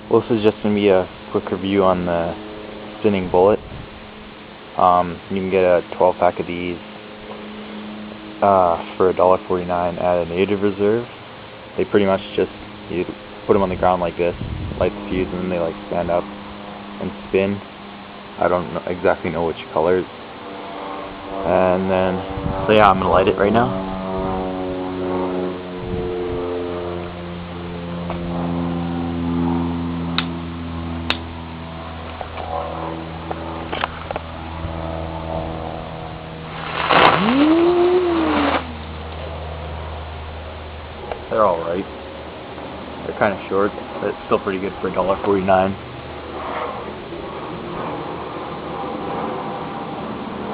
Well, this is just going to be a quick review on the spinning bullet. You can get a 12-pack of these for $1.49 at a native reserve. They pretty much just, you put them on the ground like this, light the fuse, and then they like stand up and spin. I don't exactly know which colors. And then, so yeah, I'm going to light it right now. They're alright. They're kind of short, but it's still pretty good for $1.49.